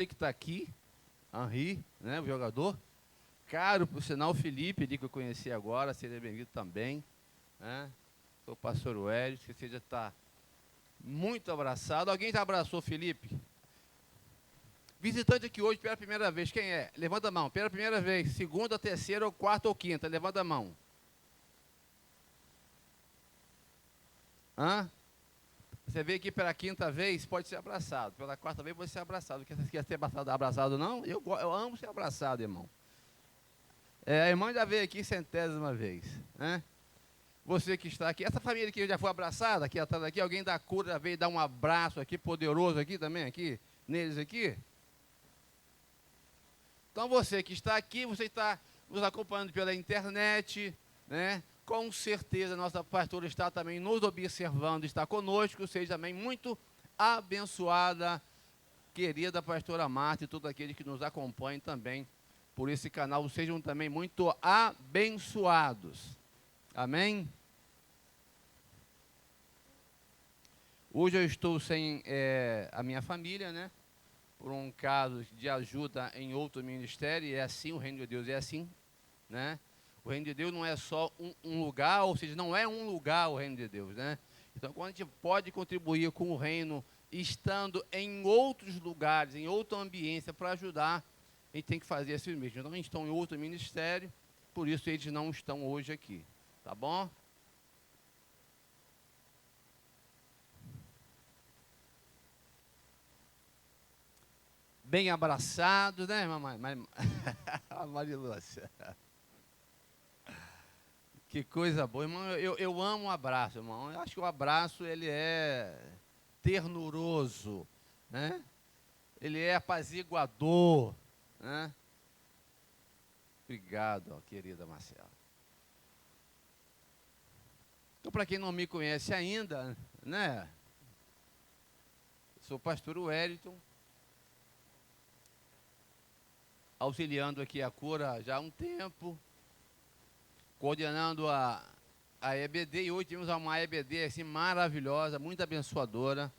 que está aqui, Henri, né, o jogador. Caro, por sinal, o Felipe, ali que eu conheci agora, seja bem-vindo também. Né? Sou o pastor Wélio, que você já está muito abraçado. Alguém já abraçou o Felipe? Visitante aqui hoje pela primeira vez, quem é? Levanta a mão, pela primeira vez, segunda, terceira, ou quarta ou quinta, levanta a mão. Hã? Você veio aqui pela quinta vez, pode ser abraçado. Pela quarta vez, pode ser abraçado. Você quer ser abraçado não? Eu amo ser abraçado, irmão. A irmã já veio aqui centésima vez, né? Você que está aqui, essa família que já foi abraçada, aqui atrás aqui, alguém da cura já veio dar um abraço aqui, poderoso aqui também, aqui, neles aqui. Então você que está aqui, você está nos acompanhando pela internet, né? Com certeza, nossa pastora está também nos observando, está conosco, seja também muito abençoada, querida pastora Marta e todos aqueles que nos acompanham também por esse canal, sejam também muito abençoados. Amém? Hoje eu estou sem a minha família, né? Por um caso de ajuda em outro ministério, e é assim, o reino de Deus é assim, né? O reino de Deus não é só um lugar, ou seja, não é um lugar o reino de Deus, né? Então, quando a gente pode contribuir com o reino, estando em outros lugares, em outra ambiência, para ajudar, a gente tem que fazer assim mesmo. Então, a gente está em outro ministério, por isso eles não estão hoje aqui, tá bom? Bem abraçados, né, mamãe? A Marilúcia. Que coisa boa, irmão. Eu amo o abraço, irmão. Eu acho que o abraço, ele é ternuroso, né? Ele é apaziguador, né? Obrigado, ó, querida Marcela. Então, para quem não me conhece ainda, né? Sou o pastor Wellington, auxiliando aqui a cura já há um tempo, coordenando a EBD, e hoje temos uma EBD assim, maravilhosa, muito abençoadora,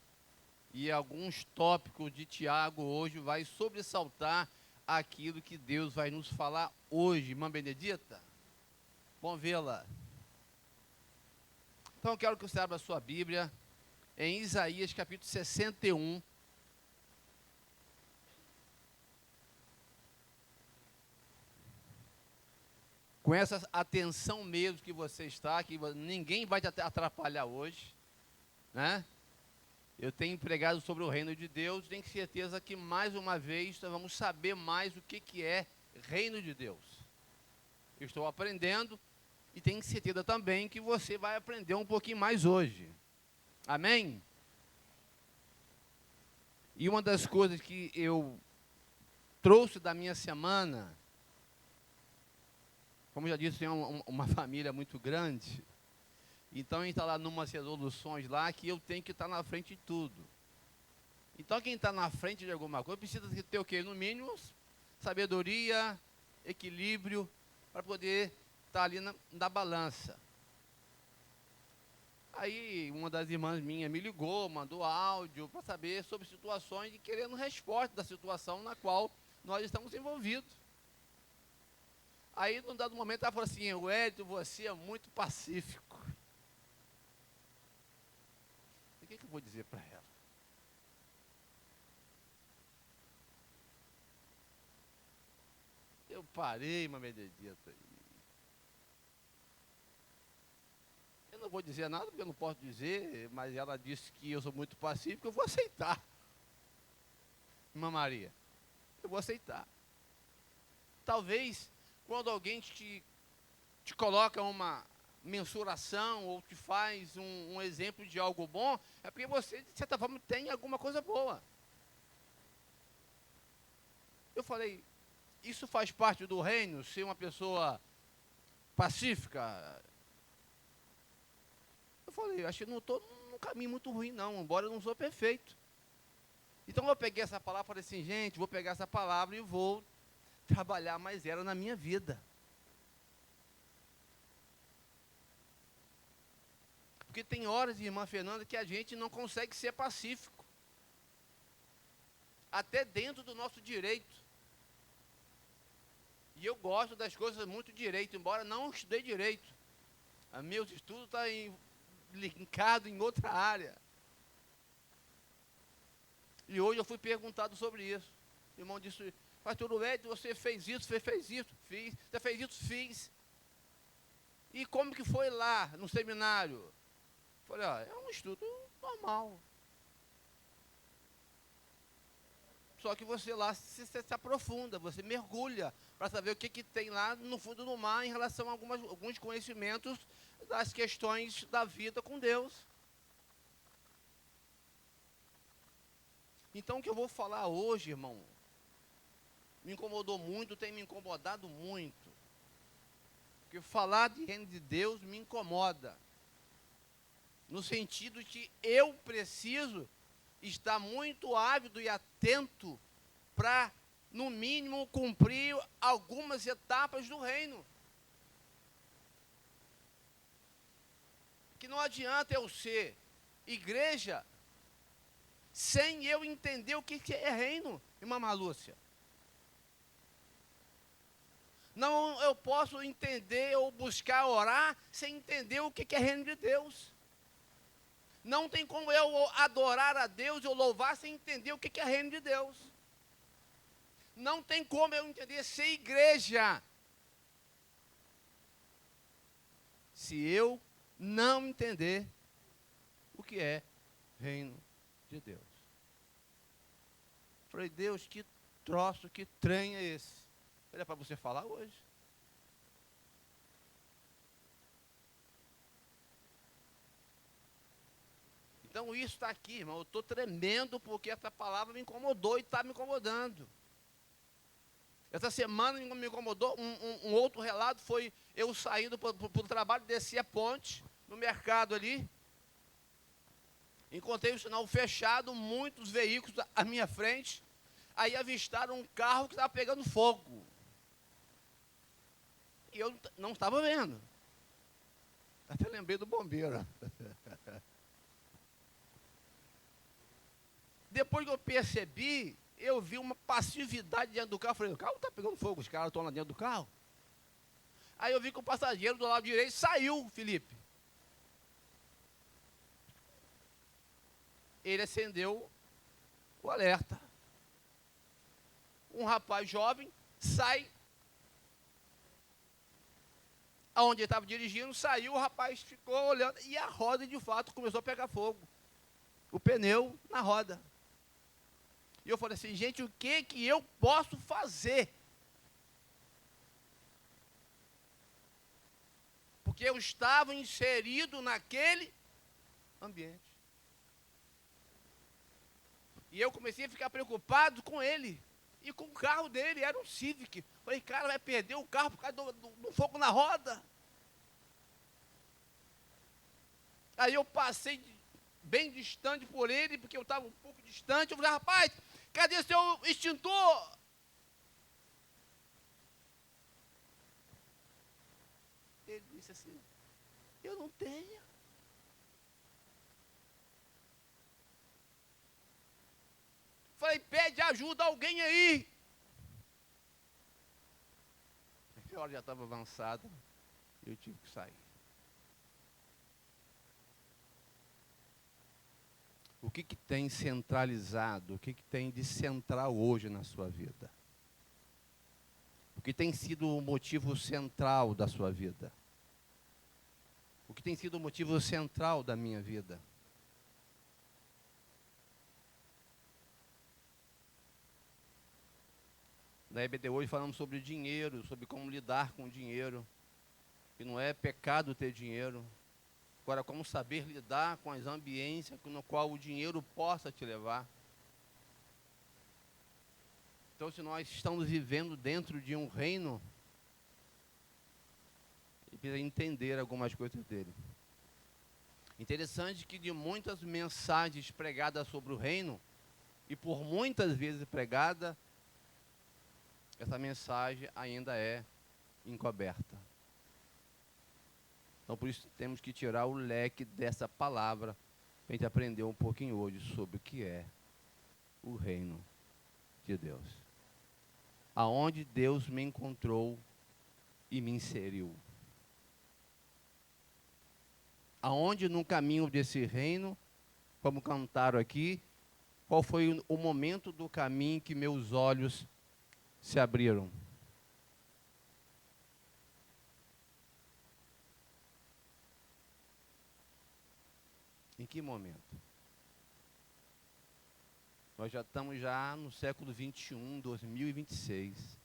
e alguns tópicos de Tiago hoje vai sobressaltar aquilo que Deus vai nos falar hoje. Irmã Benedita, bom vê-la. Então eu quero que você abra a sua Bíblia em Isaías capítulo 61. Com essa atenção mesmo que você está, que ninguém vai te atrapalhar hoje, né? Eu tenho pregado sobre o reino de Deus, tenho certeza que mais uma vez nós vamos saber mais o que é reino de Deus. Eu estou aprendendo e tenho certeza também que você vai aprender um pouquinho mais hoje. Amém? E uma das coisas que eu trouxe da minha semana, como já disse, tem uma família muito grande, então a gente está lá numas resoluções lá que eu tenho que estar na frente de tudo. Então quem está na frente de alguma coisa precisa ter o quê? No mínimo, sabedoria, equilíbrio, para poder estar ali na balança. Aí uma das irmãs minhas me ligou, mandou áudio para saber sobre situações e querendo resposta da situação na qual nós estamos envolvidos. Aí, num dado momento, ela falou assim: Wellington, você é muito pacífico. O que eu vou dizer para ela? Eu parei, uma Benedita. Eu não vou dizer nada, porque eu não posso dizer, mas ela disse que eu sou muito pacífico, eu vou aceitar. Irmã Maria, eu vou aceitar. Talvez, quando alguém te coloca uma mensuração ou te faz um exemplo de algo bom, é porque você, de certa forma, tem alguma coisa boa. Eu falei, isso faz parte do reino, ser uma pessoa pacífica? Eu falei, acho que não estou num caminho muito ruim não, embora eu não sou perfeito. Então eu peguei essa palavra e falei assim, gente, vou pegar essa palavra e vou trabalhar mais ela na minha vida. Porque tem horas, irmã Fernanda, que a gente não consegue ser pacífico. até dentro do nosso direito. E eu gosto das coisas muito direito, embora não estudei direito. Meus estudos estão linkados em outra área. E hoje eu fui perguntado sobre isso. O irmão disse, pastor Ued, você fez isso, fez isso? Fiz. Você fez isso? Fiz. E como que foi lá, no seminário? Falei, é um estudo normal. Só que você lá se aprofunda, você mergulha para saber o que tem lá no fundo do mar em relação a alguns conhecimentos das questões da vida com Deus. Então, o que eu vou falar hoje, irmão, me incomodou muito, tem me incomodado muito. Porque falar de reino de Deus me incomoda. No sentido de que eu preciso estar muito ávido e atento para, no mínimo, cumprir algumas etapas do reino. Que não adianta eu ser igreja sem eu entender o que é reino, irmã Malúcia. Não, eu posso entender ou buscar orar sem entender o que é reino de Deus. Não tem como eu adorar a Deus ou louvar sem entender o que é reino de Deus. Não tem como eu entender ser igreja se eu não entender o que é reino de Deus. Falei, Deus, que troço, que trem é esse? Ele é para você falar hoje. Então isso está aqui, irmão. Eu estou tremendo porque essa palavra me incomodou e está me incomodando. Essa semana me incomodou. Um outro relato foi eu saindo para o trabalho, desci a ponte, no mercado ali. Encontrei o sinal fechado, muitos veículos à minha frente. Aí avistaram um carro que estava pegando fogo. E eu não estava vendo. Até lembrei do bombeiro. Depois que eu percebi, eu vi uma passividade dentro do carro. Falei, o carro está pegando fogo, os caras estão lá dentro do carro. Aí eu vi que o passageiro do lado direito saiu, Felipe. Ele acendeu o alerta. Um rapaz jovem sai, aonde ele estava dirigindo, saiu, o rapaz ficou olhando, e a roda de fato começou a pegar fogo. O pneu na roda. E eu falei assim, gente, o que eu posso fazer? Porque eu estava inserido naquele ambiente. E eu comecei a ficar preocupado com ele. E com o carro dele, era um Civic. Falei, cara, vai perder o carro por causa do fogo na roda. Aí eu passei bem distante por ele, porque eu estava um pouco distante. Eu falei, rapaz, cadê seu extintor? Ele disse assim, eu não tenho. Falei, pede ajuda a alguém aí. A hora já estava avançada, eu tive que sair. O que tem centralizado, o que tem de central hoje na sua vida? O que tem sido o motivo central da sua vida? O que tem sido o motivo central da minha vida? Na EBD hoje falamos sobre dinheiro, sobre como lidar com o dinheiro. Que não é pecado ter dinheiro. Agora, como saber lidar com as ambiências no qual o dinheiro possa te levar. Então, se nós estamos vivendo dentro de um reino, ele precisa entender algumas coisas dele. Interessante que de muitas mensagens pregadas sobre o reino, e por muitas vezes pregada, essa mensagem ainda é encoberta. Então, por isso, temos que tirar o leque dessa palavra, para a gente aprender um pouquinho hoje sobre o que é o reino de Deus. Aonde Deus me encontrou e me inseriu. Aonde no caminho desse reino, como cantaram aqui, qual foi o momento do caminho que meus olhos se abriram? Em que momento? Nós já estamos no século 21, 2026.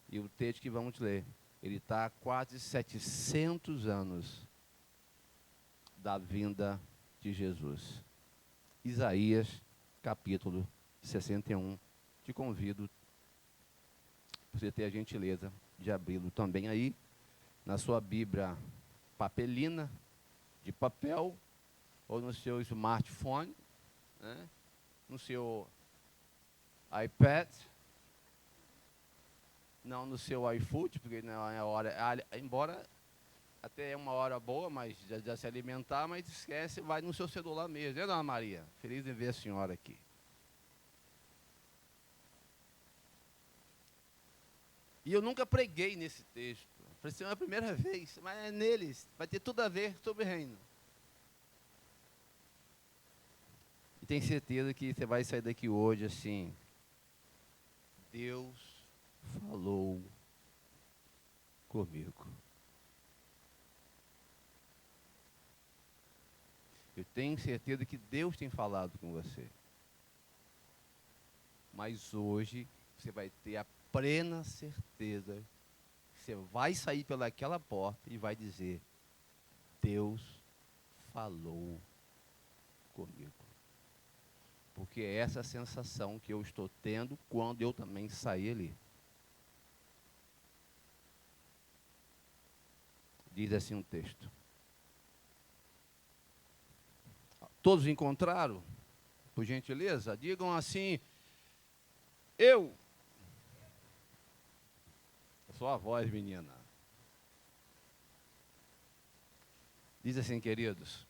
E o texto que vamos ler, ele está há quase 700 anos da vinda de Jesus. Isaías, capítulo 61. Te convido, para você ter a gentileza de abri-lo também aí, na sua Bíblia papelina, de papel, ou no seu smartphone, né? No seu iPad, não no seu iFood, porque não é a hora, embora até é uma hora boa, mas já se alimentar, mas esquece, vai no seu celular mesmo, né, dona Maria? Feliz em ver a senhora aqui. E eu nunca preguei nesse texto, foi a primeira vez, mas é neles, vai ter tudo a ver sobre o reino. E tenho certeza que você vai sair daqui hoje assim, Deus falou comigo. Eu tenho certeza que Deus tem falado com você. Mas hoje você vai ter a plena certeza que você vai sair pelaquela porta e vai dizer, Deus falou comigo. Porque é essa sensação que eu estou tendo quando eu também saí ali. Diz assim um texto. Todos encontraram? Por gentileza, digam assim, eu sou a voz, menina. Diz assim, queridos,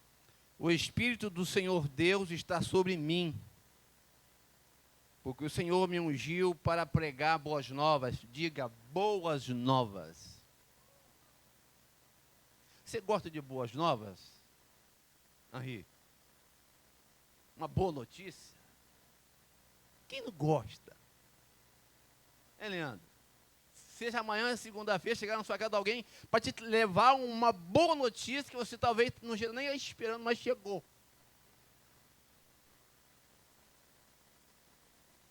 o Espírito do Senhor Deus está sobre mim, porque o Senhor me ungiu para pregar boas novas. Diga, boas novas. Você gosta de boas novas, Henri? Uma boa notícia? Quem não gosta? Leandro? Seja amanhã, segunda-feira, chegar na sua casa de alguém para te levar uma boa notícia que você talvez não nem ia esperando, mas chegou.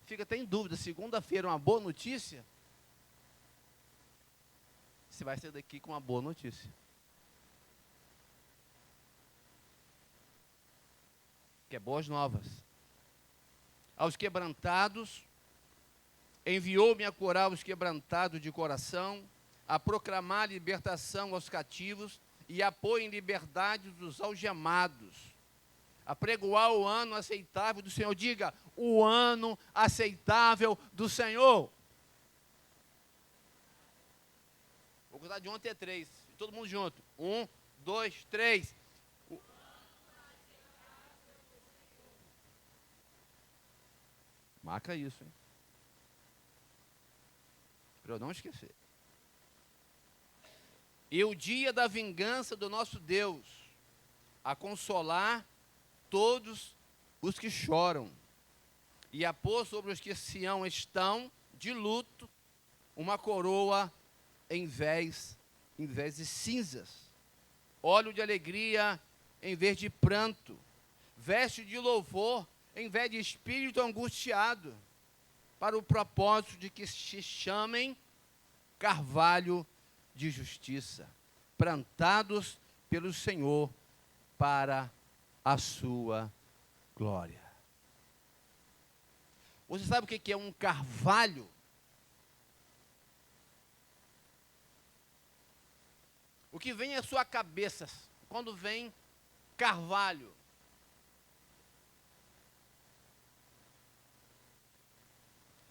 Fica até em dúvida, segunda-feira uma boa notícia? Você vai sair daqui com uma boa notícia. Que é boas novas. Aos quebrantados, enviou-me a curar os quebrantados de coração, a proclamar libertação aos cativos e a pôr em liberdade os algemados, a pregoar o ano aceitável do Senhor. Diga, o ano aceitável do Senhor. Vou contar de 1 até 3, todo mundo junto. 1, 2, 3. Marca isso, hein? Para eu não esquecer. E o dia da vingança do nosso Deus, a consolar todos os que choram, e a pôr sobre os que Sião estão de luto, uma coroa em vez de cinzas, óleo de alegria em vez de pranto, veste de louvor em vez de espírito angustiado, para o propósito de que se chamem carvalho de justiça, plantados pelo Senhor para a sua glória. Você sabe o que é um carvalho? O que vem à sua cabeça quando vem carvalho?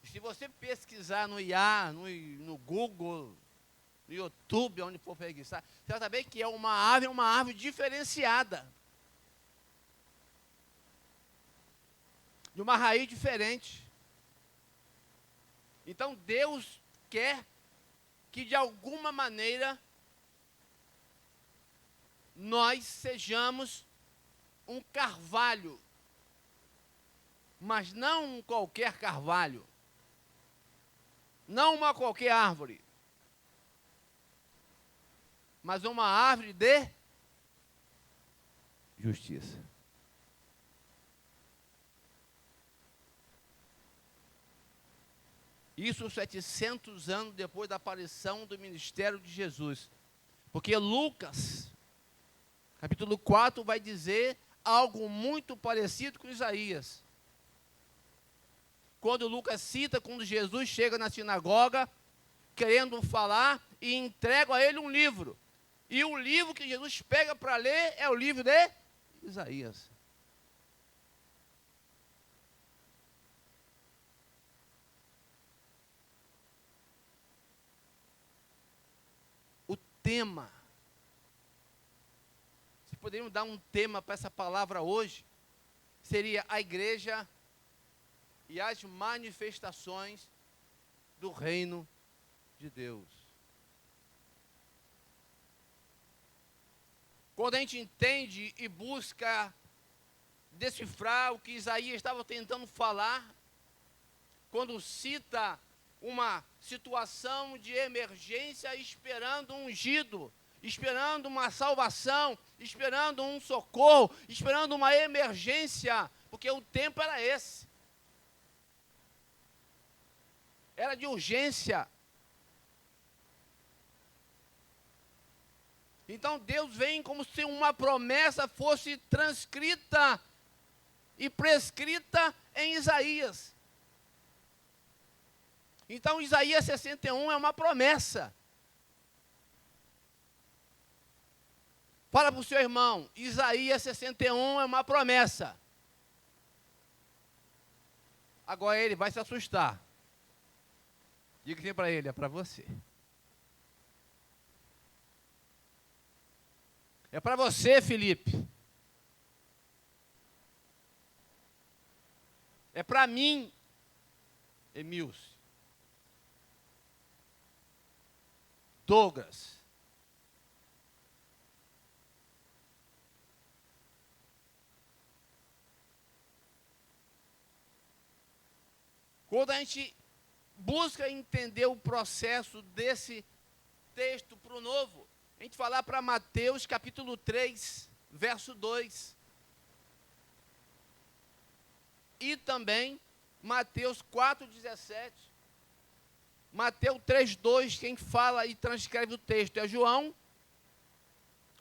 Se você pesquisar no IA, no Google, no YouTube, onde for pesquisar, você vai saber que é uma árvore diferenciada. De uma raiz diferente. Então Deus quer que de alguma maneira nós sejamos um carvalho, mas não um qualquer carvalho, não uma qualquer árvore, mas uma árvore de justiça. Isso 700 anos depois da aparição do ministério de Jesus. Porque Lucas, capítulo 4, vai dizer algo muito parecido com Isaías. Quando Lucas cita, quando Jesus chega na sinagoga, querendo falar, e entrega a ele um livro. E o livro que Jesus pega para ler é o livro de Isaías. O tema, se poderíamos dar um tema para essa palavra hoje, seria a igreja e as manifestações do reino de Deus. Quando a gente entende e busca decifrar o que Isaías estava tentando falar, quando cita uma situação de emergência, esperando um ungido, esperando uma salvação, esperando um socorro, esperando uma emergência, porque o tempo era esse. Era de urgência. Então Deus vem como se uma promessa fosse transcrita e prescrita em Isaías. Então Isaías 61 é uma promessa. Fala para o seu irmão, Isaías 61 é uma promessa. Agora ele vai se assustar. Diga assim para ele, é para você. É para você, Felipe. É para mim, Emilson. Douglas. Quando a gente busca entender o processo desse texto para o novo, a gente falar para Mateus capítulo 3, verso 2. E também Mateus 4,17. Mateus 3,2, quem fala e transcreve o texto é João,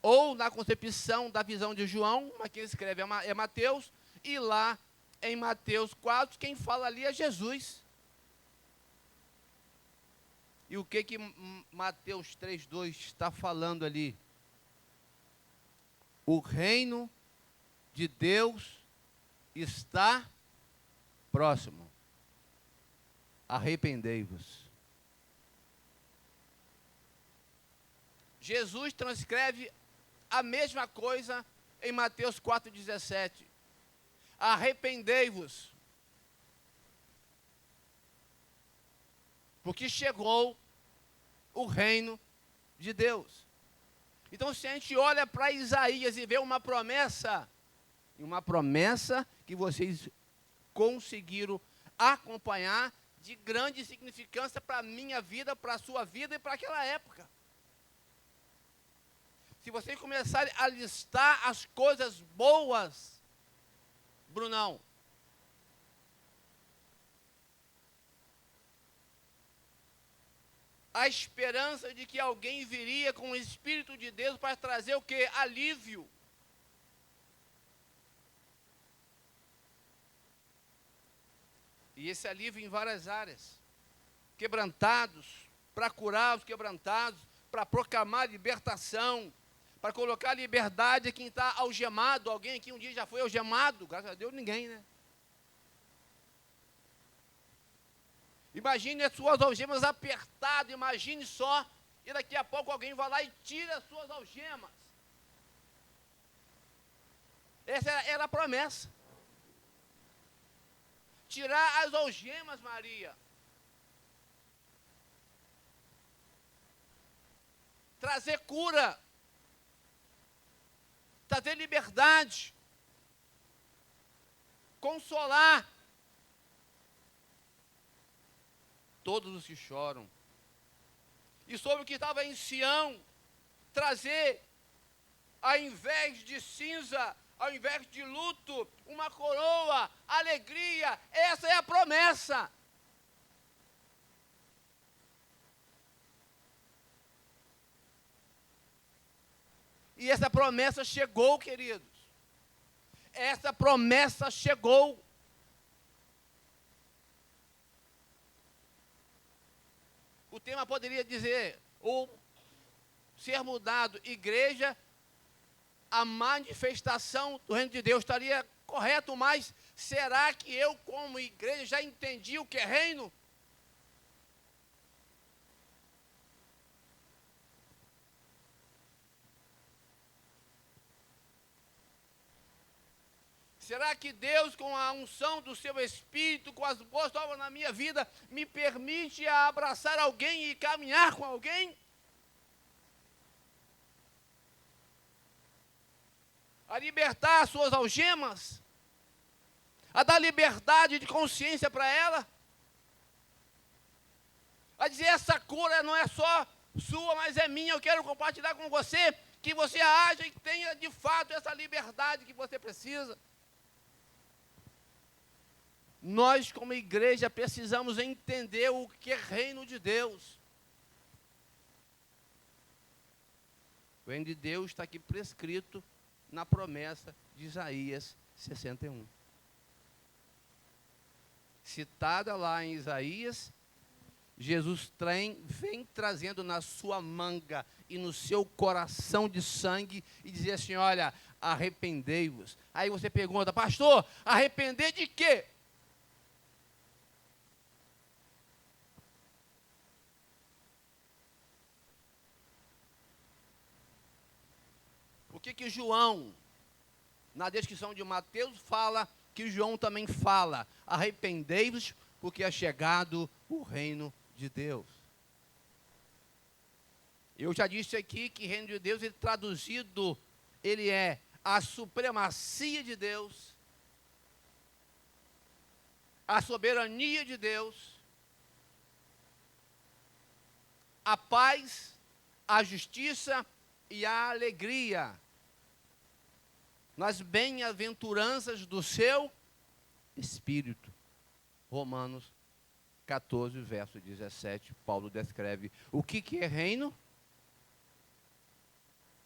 ou na concepção da visão de João, mas quem escreve é Mateus, e lá em Mateus 4, quem fala ali é Jesus. E o que Mateus 3,2 está falando ali? O reino de Deus está próximo. Arrependei-vos. Jesus transcreve a mesma coisa em Mateus 4,17. Arrependei-vos, porque chegou o reino de Deus. Então, se a gente olha para Isaías e vê uma promessa que vocês conseguiram acompanhar de grande significância para a minha vida, para a sua vida e para aquela época. Se vocês começarem a listar as coisas boas, Brunão, a esperança de que alguém viria com o Espírito de Deus para trazer o quê? Alívio. E esse alívio em várias áreas. Quebrantados, para curar os quebrantados, para proclamar libertação, para colocar liberdade a quem está algemado. Alguém aqui um dia já foi algemado? Graças a Deus, ninguém, né? Imagine as suas algemas apertadas, imagine só, e daqui a pouco alguém vai lá e tira as suas algemas. Essa era a promessa. Tirar as algemas, Maria. trazer cura, trazer liberdade, consolar todos os que choram. E sobre o que estava em Sião, trazer, ao invés de cinza, ao invés de luto, uma coroa, alegria. Essa é a promessa. E essa promessa chegou, queridos. Essa promessa chegou. O tema poderia dizer, ou ser mudado, igreja, a manifestação do reino de Deus, estaria correto, mas será que eu, como igreja, já entendi o que é reino? Será que Deus, com a unção do seu Espírito, com as boas obras na minha vida, me permite abraçar alguém e caminhar com alguém? A libertar as suas algemas? A dar liberdade de consciência para ela? A dizer, essa cura não é só sua, mas é minha, eu quero compartilhar com você, que você haja e tenha de fato essa liberdade que você precisa. Nós, como igreja, precisamos entender o que é reino de Deus. O reino de Deus está aqui prescrito na promessa de Isaías 61. Citada lá em Isaías, Jesus vem trazendo na sua manga e no seu coração de sangue e dizer assim, olha, arrependei-vos. Aí você pergunta, pastor, arrepender de quê? O que João, na descrição de Mateus, fala, que João também fala, arrependei-vos, porque é chegado o reino de Deus. Eu já disse aqui que reino de Deus, ele traduzido, ele é a supremacia de Deus, a soberania de Deus, a paz, a justiça e a alegria nas bem-aventuranças do seu Espírito. Romanos 14, verso 17, Paulo descreve o que é reino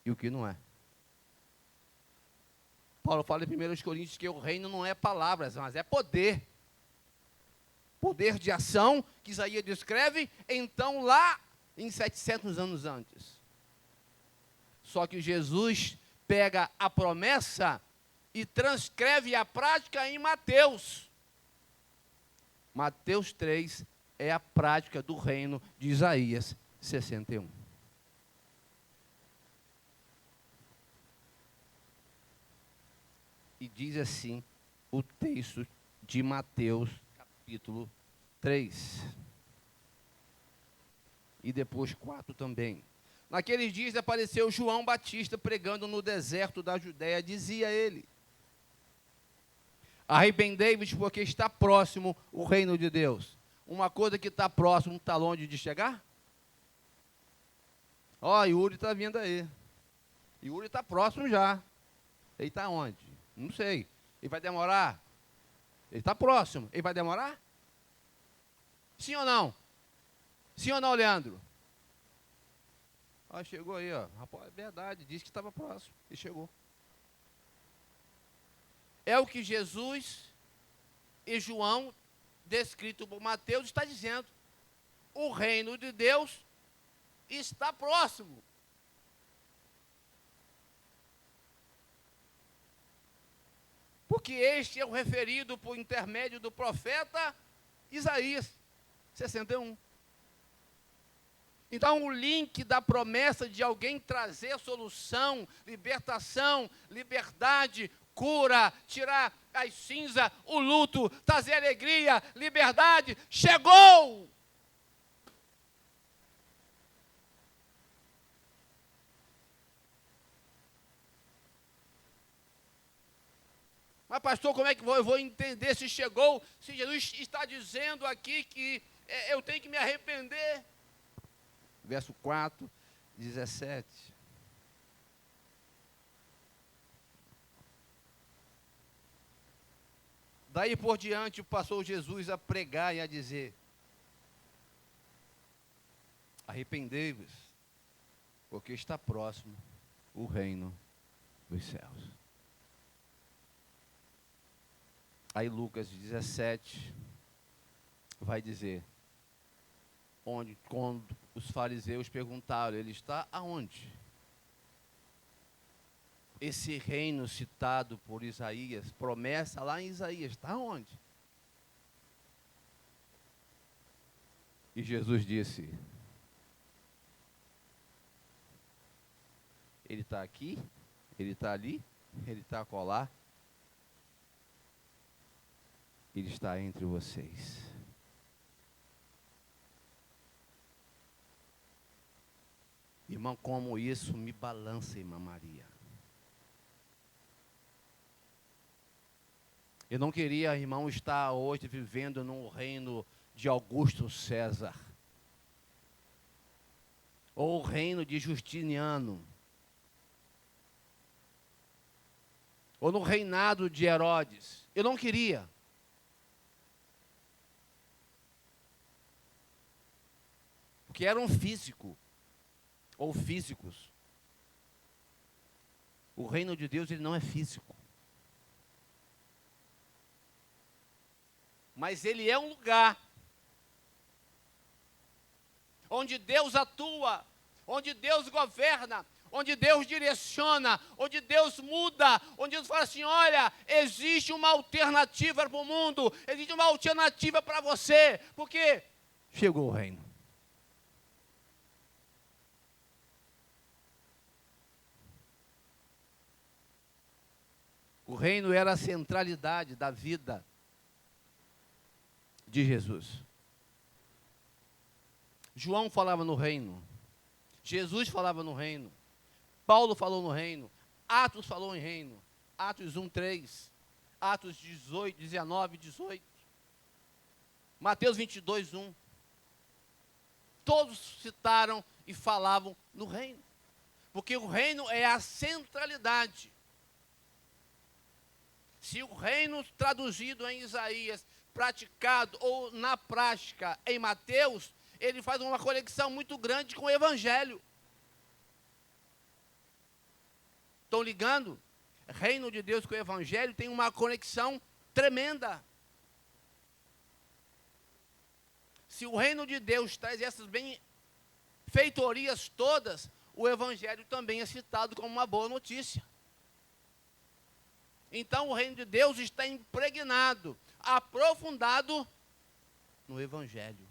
e o que não é. Paulo fala em 1 Coríntios que o reino não é palavras, mas é poder. Poder de ação, que Isaías descreve, então lá em 700 anos antes. Só que Jesus pega a promessa e transcreve a prática em Mateus. Mateus 3 é a prática do reino de Isaías 61. E diz assim o texto de Mateus, capítulo 3. E depois 4 também. Naqueles dias apareceu João Batista pregando no deserto da Judéia. Dizia ele, arrependei-vos porque está próximo o reino de Deus. Uma coisa que está próximo, está longe de chegar? Ó, Yuri está vindo aí. Yuri está próximo já. Ele está onde? Não sei. Ele vai demorar? Ele está próximo. Ele vai demorar? Sim ou não? Sim ou não, Leandro? Ó, chegou aí, ó. Rapaz, é verdade, disse que estava próximo. E chegou. É o que Jesus e João, descrito por Mateus, está dizendo. O reino de Deus está próximo. Porque este é o referido por intermédio do profeta Isaías 61. Então, o link da promessa de alguém trazer solução, libertação, liberdade, cura, tirar as cinzas, o luto, trazer alegria, liberdade, chegou! Mas pastor, como é que eu vou entender se chegou, se Jesus está dizendo aqui que eu tenho que me arrepender? Verso 4, 17. Daí por diante passou Jesus a pregar e a dizer: arrependei-vos, porque está próximo o reino dos céus. Aí Lucas 17 vai dizer, quando os fariseus perguntaram, ele está aonde? Esse reino citado por Isaías, promessa lá em Isaías, está onde? E Jesus disse: ele está aqui, ele está ali, ele está acolá, ele está entre vocês. Irmão, como isso me balança, irmã Maria. Eu não queria, irmão, estar hoje vivendo num reino de Augusto César, ou o reino de Justiniano, ou no reinado de Herodes. Eu não queria. Porque era um físico, ou físicos. O reino de Deus, ele não é físico. Mas ele é um lugar onde Deus atua, onde Deus governa, onde Deus direciona, onde Deus muda, onde Deus fala assim: olha, existe uma alternativa para o mundo, existe uma alternativa para você, porque chegou o reino. O reino era a centralidade da vida de Jesus. João falava no reino, Jesus falava no reino, Paulo falou no reino, Atos falou em reino, Atos 1, 3, Atos 18, 19, 18, Mateus 22, 1. Todos citaram e falavam no reino, porque o reino é a centralidade. Se o reino traduzido em Isaías, praticado ou na prática em Mateus, ele faz uma conexão muito grande com o Evangelho. Estão ligando? Reino de Deus com o Evangelho tem uma conexão tremenda. Se o reino de Deus traz essas benfeitorias todas, o Evangelho também é citado como uma boa notícia. Então o reino de Deus está impregnado, aprofundado no Evangelho.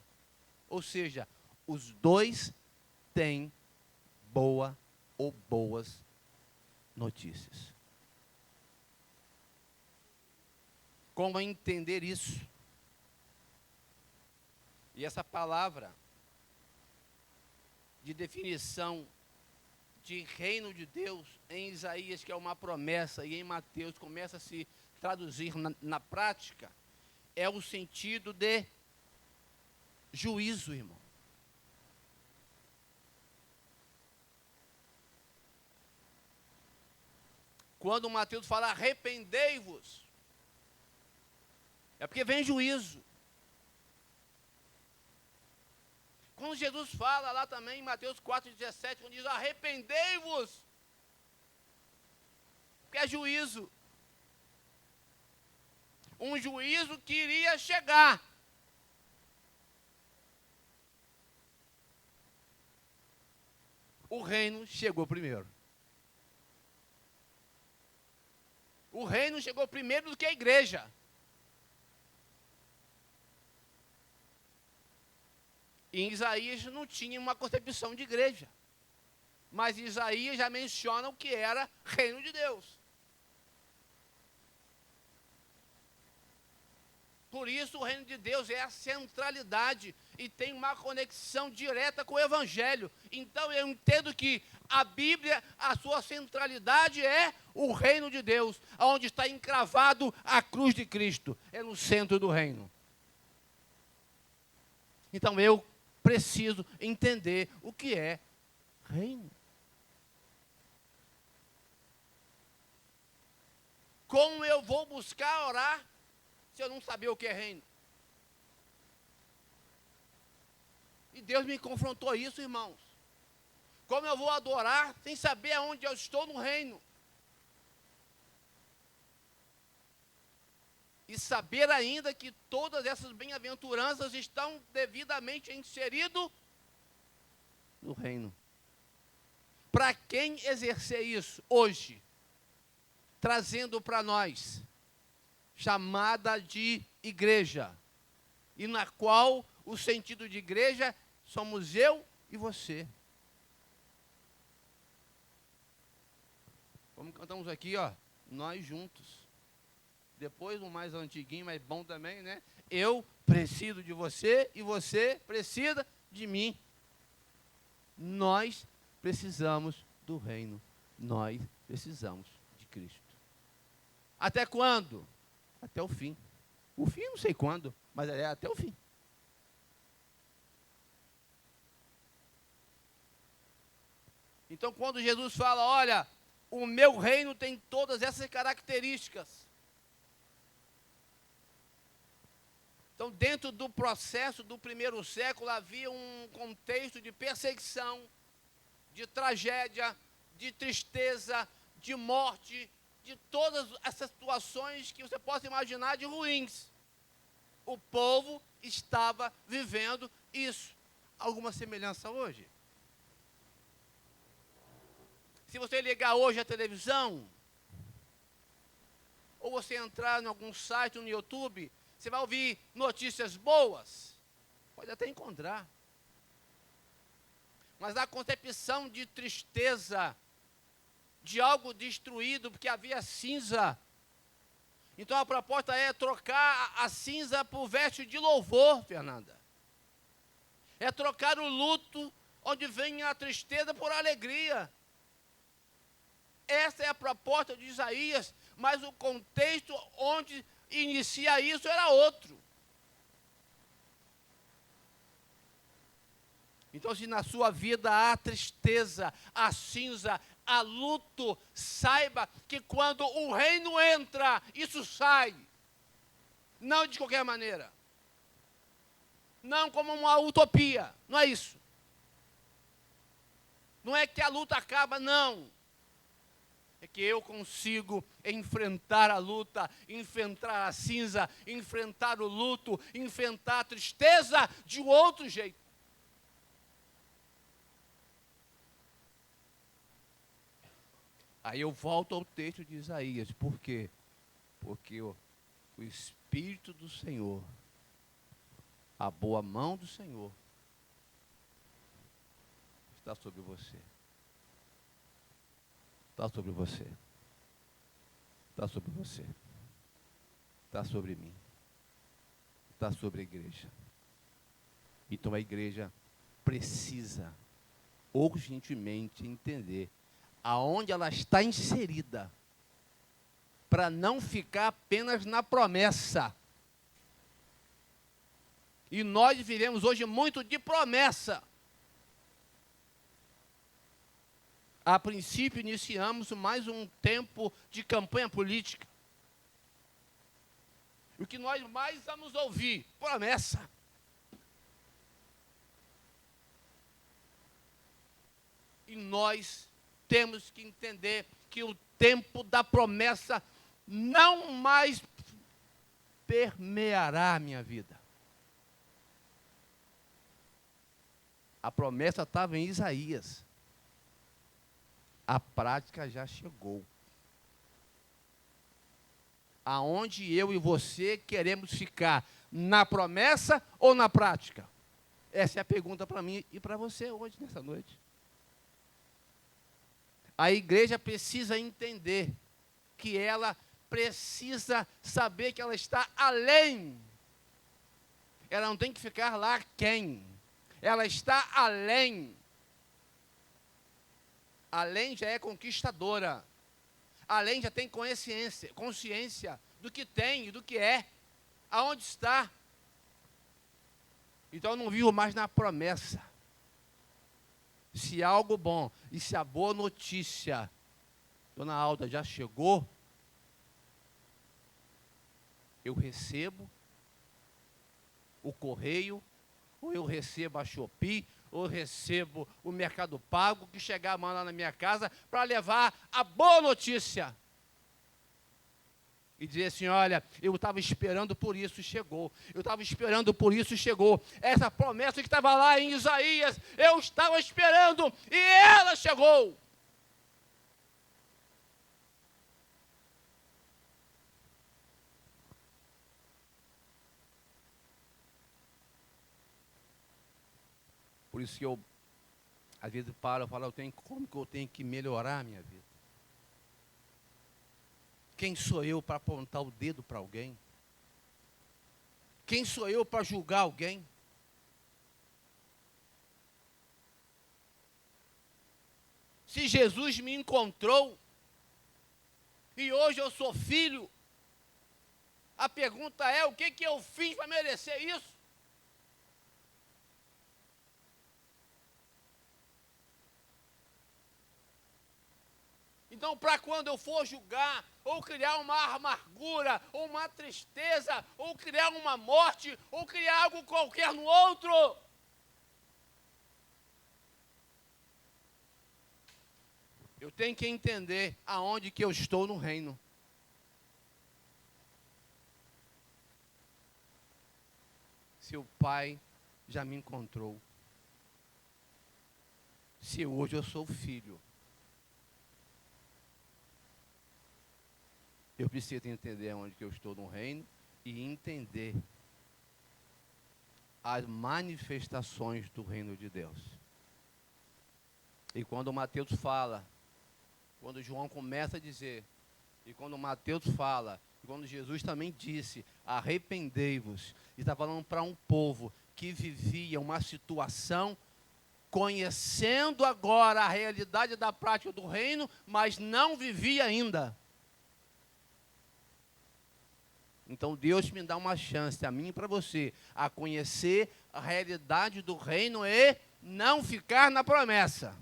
Ou seja, os dois têm boa ou boas notícias. Como entender isso? E essa palavra de definição de reino de Deus em Isaías, que é uma promessa, e em Mateus começa a se traduzir na prática, é o sentido de juízo, irmão. Quando Mateus fala arrependei-vos, é porque vem juízo. Quando Jesus fala lá também em Mateus 4,17, quando diz arrependei-vos, porque é juízo. Um juízo que iria chegar. O reino chegou primeiro. O reino chegou primeiro do que a igreja. Em Isaías não tinha uma concepção de igreja. Mas Isaías já menciona o que era reino de Deus. Por isso o reino de Deus é a centralidade, e tem uma conexão direta com o Evangelho. Então eu entendo que a Bíblia, a sua centralidade é o reino de Deus, onde está encravado a cruz de Cristo, é no centro do reino. Então eu preciso entender o que é reino. Como eu vou buscar orar se eu não saber o que é reino? E Deus me confrontou isso, irmãos. Como eu vou adorar sem saber aonde eu estou no reino? E saber ainda que todas essas bem-aventuranças estão devidamente inseridas no reino. Para quem exercer isso hoje, trazendo para nós, chamada de igreja, e na qual o sentido de igreja somos eu e você. Como cantamos aqui, ó, nós juntos. Depois um mais antiguinho, mas bom também, né? Eu preciso de você e você precisa de mim. Nós precisamos do reino. Nós precisamos de Cristo. Até quando? Até o fim. O fim não sei quando, mas é até o fim. Então quando Jesus fala, olha, o meu reino tem todas essas características. Então, dentro do processo do primeiro século, havia um contexto de perseguição, de tragédia, de tristeza, de morte, de todas essas situações que você possa imaginar de ruins. O povo estava vivendo isso. Alguma semelhança hoje? Se você ligar hoje a televisão, ou você entrar em algum site, no YouTube, você vai ouvir notícias boas, pode até encontrar. Mas a concepção de tristeza, de algo destruído, porque havia cinza. Então a proposta é trocar a cinza por veste de louvor, Fernanda. É trocar o luto, onde vem a tristeza, por alegria. Essa é a proposta de Isaías, mas o contexto onde inicia isso era outro. Então, se na sua vida há tristeza, há cinza, há luto, saiba que quando o reino entra, isso sai. Não de qualquer maneira. Não como uma utopia, não é isso. Não é que a luta acaba, não. É que eu consigo enfrentar a luta, enfrentar a cinza, enfrentar o luto, enfrentar a tristeza de outro jeito. Aí eu volto ao texto de Isaías. Por quê? Porque o Espírito do Senhor, a boa mão do Senhor, está sobre você. Está sobre você. Está sobre você. Está sobre mim. Está sobre a igreja. Então a igreja precisa urgentemente entender aonde ela está inserida, para não ficar apenas na promessa. E nós vivemos hoje muito de promessa. A princípio, iniciamos mais um tempo de campanha política. O que nós mais vamos ouvir? Promessa. E nós temos que entender que o tempo da promessa não mais permeará a minha vida. A promessa estava em Isaías. A prática já chegou. Aonde eu e você queremos ficar? Na promessa ou na prática? Essa é a pergunta para mim e para você hoje, nessa noite. A igreja precisa entender que ela precisa saber que ela está além. ela não tem que ficar lá quem. Ela está além. Além já é conquistadora. Além já tem consciência do que tem e do que é. Aonde está. Então eu não vivo mais na promessa. Se algo bom e se a boa notícia, Dona Alda, já chegou, eu recebo o correio, ou eu recebo a Shopee, ou eu recebo o Mercado Pago, que chegar a mão lá na minha casa para levar a boa notícia. E dizer assim, olha, eu estava esperando por isso, chegou. Eu estava esperando por isso, chegou. Essa promessa que estava lá em Isaías, eu estava esperando e ela chegou. Por isso que eu, às vezes, paro e falo, como que eu tenho que melhorar a minha vida? Quem sou eu para apontar o dedo para alguém? Quem sou eu para julgar alguém? Se Jesus me encontrou, e hoje eu sou filho, a pergunta é, o que eu fiz para merecer isso? Então, para quando eu for julgar, ou criar uma amargura, ou uma tristeza, ou criar uma morte, ou criar algo qualquer no outro, eu tenho que entender aonde que eu estou no reino. Se o Pai já me encontrou, se hoje eu sou filho, eu preciso entender onde que eu estou no reino e entender as manifestações do reino de Deus. E quando Mateus fala, quando João começa a dizer, e quando Mateus fala, e quando Jesus também disse, arrependei-vos, e está falando para um povo que vivia uma situação, conhecendo agora a realidade da prática do reino, mas não vivia ainda. Então Deus me dá uma chance, a mim e para você, a conhecer a realidade do reino e não ficar na promessa.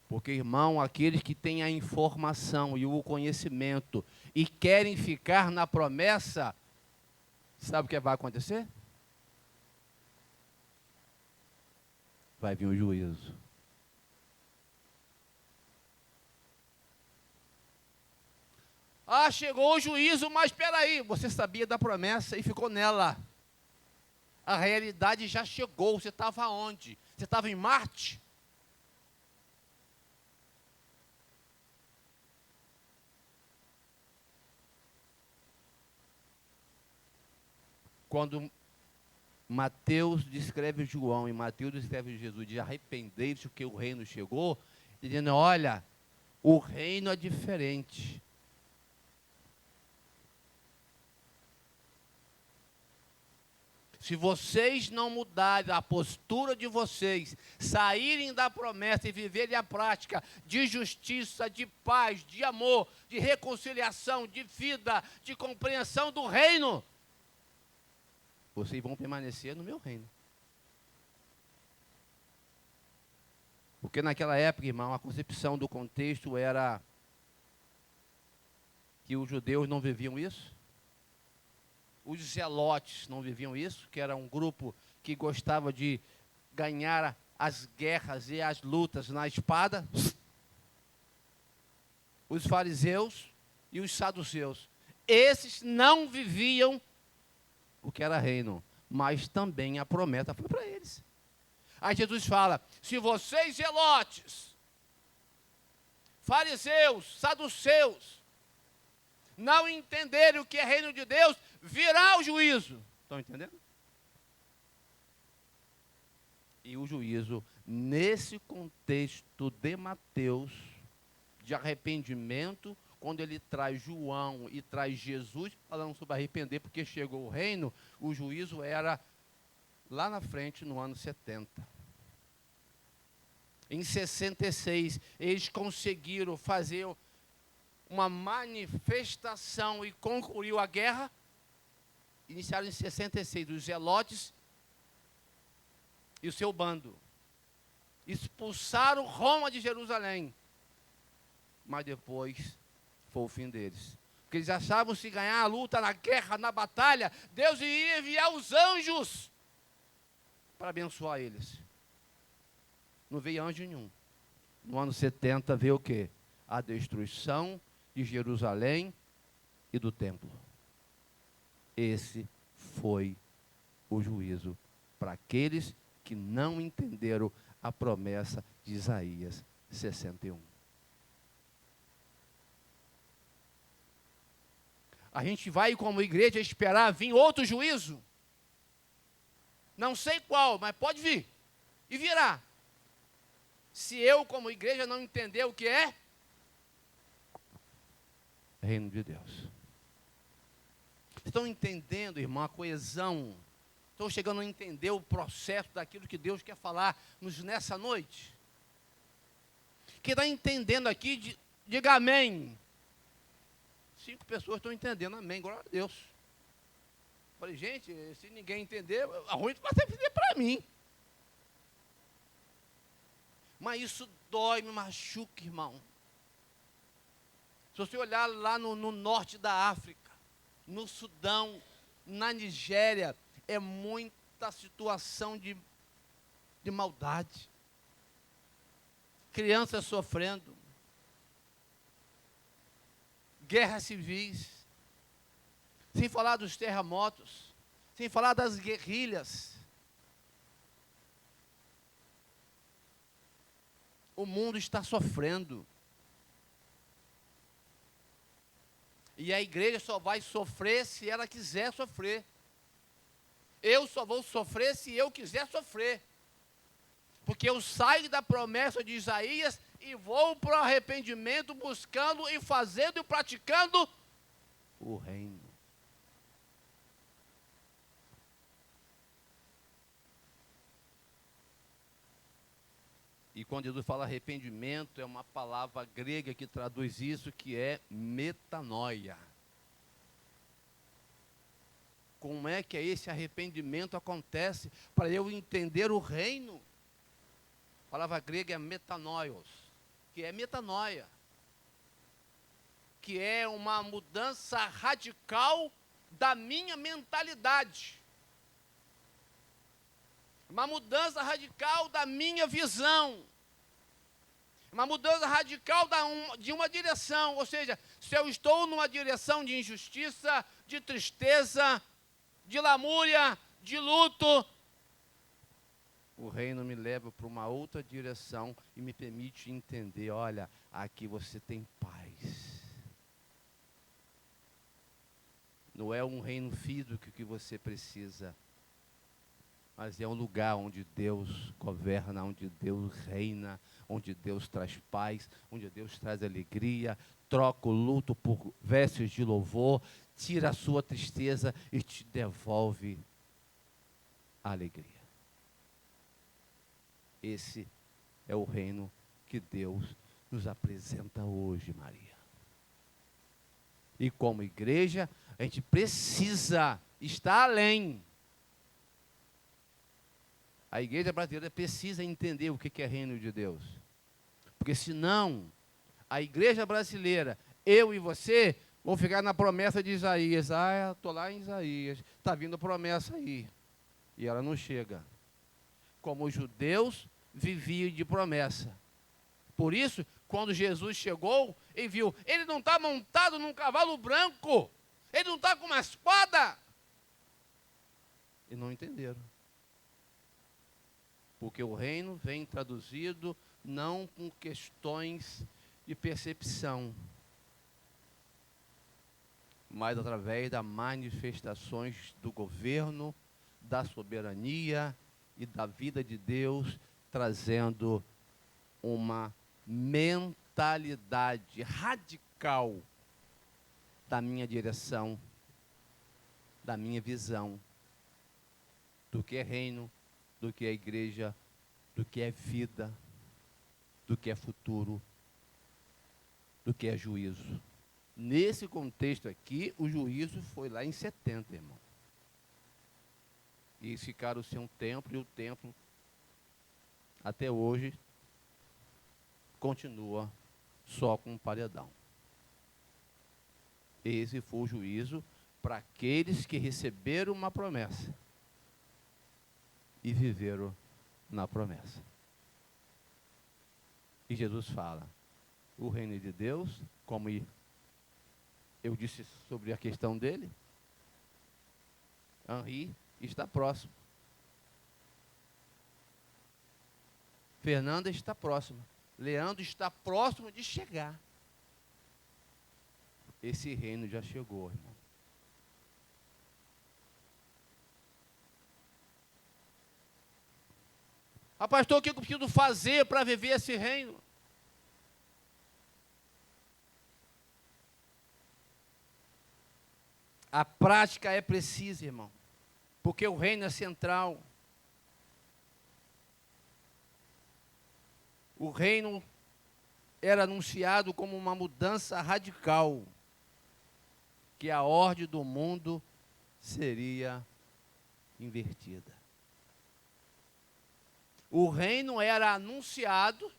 Porque, irmão, aqueles que têm a informação e o conhecimento e querem ficar na promessa, sabe o que vai acontecer? Vai vir o juízo. Ah, chegou o juízo, mas espera aí, você sabia da promessa e ficou nela. A realidade já chegou, você estava onde? Você estava em Marte? Quando Mateus descreve João e Mateus descreve Jesus de arrepender-se que o reino chegou, dizendo, olha, o reino é diferente. Se vocês não mudarem a postura de vocês, saírem da promessa e viverem a prática de justiça, de paz, de amor, de reconciliação, de vida, de compreensão do reino, vocês vão permanecer no meu reino. Porque naquela época, irmão, a concepção do contexto era que os judeus não viviam isso. Os zelotes não viviam isso, que era um grupo que gostava de ganhar as guerras e as lutas na espada. Os fariseus e os saduceus. Esses não viviam o que era reino, mas também a promessa foi para eles. Aí Jesus fala, se vocês zelotes, fariseus, saduceus, não entenderem o que é reino de Deus, virá o juízo. Estão entendendo? E o juízo, nesse contexto de Mateus, de arrependimento, quando ele traz João e traz Jesus, falando sobre arrepender, porque chegou o reino, o juízo era lá na frente, no ano 70. Em 66, eles conseguiram fazer uma manifestação e concluiu a guerra. Iniciaram em 66, os zelotes e o seu bando. Expulsaram Roma de Jerusalém. Mas depois foi o fim deles. Porque eles achavam que se ganhar a luta, na guerra, na batalha, Deus iria enviar os anjos para abençoar eles. Não veio anjo nenhum. No ano 70 veio o quê? A destruição de Jerusalém e do templo. Esse foi o juízo para aqueles que não entenderam a promessa de Isaías 61. A gente vai, como igreja, esperar vir outro juízo? Não sei qual, mas pode vir. E virá. Se eu, como igreja, não entender o que é reino de Deus. Estão entendendo, irmão, a coesão? Estão chegando a entender o processo daquilo que Deus quer falar-nos nessa noite? Quem está entendendo aqui, diga amém. 5 pessoas estão entendendo, amém, glória a Deus. Falei, gente, se ninguém entender, a ruim vai ser entender para mim. Mas isso dói, me machuca, irmão. Se você olhar lá no norte da África, no Sudão, na Nigéria, é muita situação de maldade. Crianças sofrendo. Guerras civis. Sem falar dos terremotos. Sem falar das guerrilhas. O mundo está sofrendo. E a igreja só vai sofrer se ela quiser sofrer. Eu só vou sofrer se eu quiser sofrer. Porque eu saio da promessa de Isaías e vou para o arrependimento, buscando e fazendo e praticando o reino. E quando Jesus fala arrependimento, é uma palavra grega que traduz isso, que é metanoia. Como é que esse arrependimento acontece? Para eu entender o reino. A palavra grega é metanoios, que é metanoia. Que é uma mudança radical da minha mentalidade. Uma mudança radical da minha visão. Uma mudança radical de uma direção. Ou seja, se eu estou numa direção de injustiça, de tristeza, de lamúria, de luto, o reino me leva para uma outra direção e me permite entender, olha, aqui você tem paz. Não é um reino físico que você precisa, mas é um lugar onde Deus governa, onde Deus reina, onde Deus traz paz, onde Deus traz alegria, troca o luto por vestes de louvor, tira a sua tristeza e te devolve a alegria. Esse é o reino que Deus nos apresenta hoje, Maria. E como igreja, a gente precisa estar além. A igreja brasileira precisa entender o que é reino de Deus. Porque senão, a igreja brasileira, eu e você, vão ficar na promessa de Isaías. Ah, estou lá em Isaías, está vindo a promessa aí. E ela não chega. Como os judeus viviam de promessa. Por isso, quando Jesus chegou, ele viu, ele não está montado num cavalo branco, ele não está com uma espada. E não entenderam. Porque o reino vem traduzido não com questões de percepção, mas através das manifestações do governo, da soberania e da vida de Deus, trazendo uma mentalidade radical da minha direção, da minha visão, do que é reino, do que é igreja, do que é vida, do que é futuro, do que é juízo. Nesse contexto aqui, o juízo foi lá em 70, irmão. E eles ficaram sem um templo, e o templo, até hoje, continua só com um paredão. Esse foi o juízo para aqueles que receberam uma promessa e viveram na promessa. E Jesus fala, o reino de Deus, como eu disse sobre a questão dele, Henri está próximo. Fernanda está próxima. Leandro está próximo de chegar. Esse reino já chegou, irmão. Ah, pastor, o que eu preciso fazer para viver esse reino? A prática é precisa, irmão, porque o reino é central. O reino era anunciado como uma mudança radical, que a ordem do mundo seria invertida. O reino era anunciado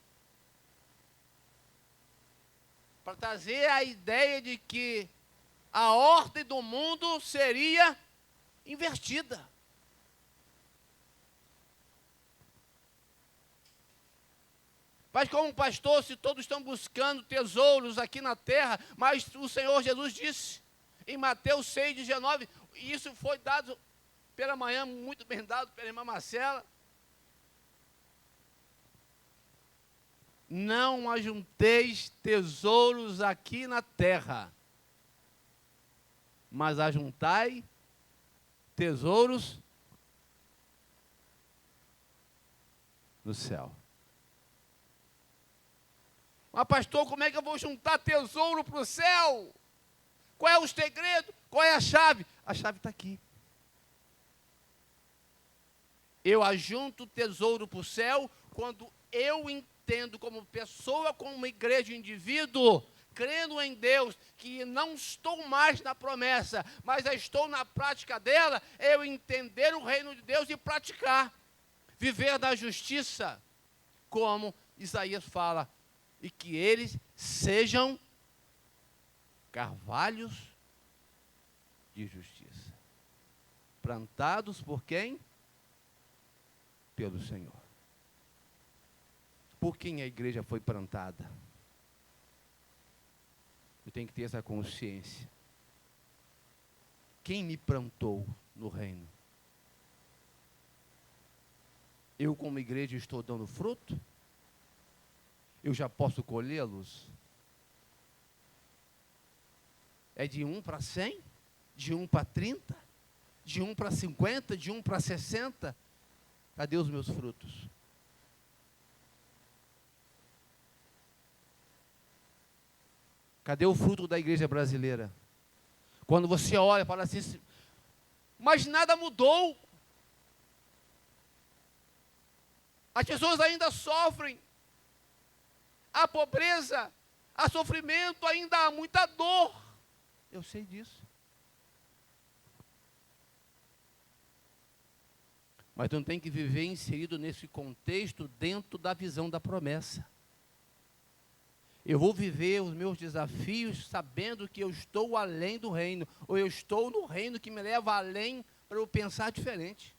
para trazer a ideia de que a ordem do mundo seria invertida. Mas como pastor, se todos estão buscando tesouros aqui na terra, mas o Senhor Jesus disse em Mateus 6,19, e isso foi dado pela manhã, muito bem dado pela irmã Marcela, não ajunteis tesouros aqui na terra, mas ajuntai tesouros no céu. Mas pastor, como é que eu vou juntar tesouro para o céu? Qual é o segredo? Qual é a chave? A chave está aqui. Eu ajunto tesouro para o céu quando eu entendo como pessoa, como igreja, indivíduo, crendo em Deus, que não estou mais na promessa, mas estou na prática dela, eu entender o reino de Deus e praticar, viver da justiça, como Isaías fala, e que eles sejam carvalhos de justiça, plantados por quem? Pelo Senhor. Por quem a igreja foi plantada? Eu tenho que ter essa consciência. Quem me plantou no reino? Eu, como igreja, estou dando fruto? Eu já posso colhê-los? É de 1 para 100? De 1 para 30? De 1 para 50? De 1 para 60? Cadê os meus frutos? Cadê o fruto da igreja brasileira? Quando você olha e fala assim, mas nada mudou. As pessoas ainda sofrem. Há pobreza, há sofrimento, ainda há muita dor. Eu sei disso. Mas não tem que viver inserido nesse contexto dentro da visão da promessa. Eu vou viver os meus desafios sabendo que eu estou além do reino, ou eu estou no reino que me leva além para eu pensar diferente.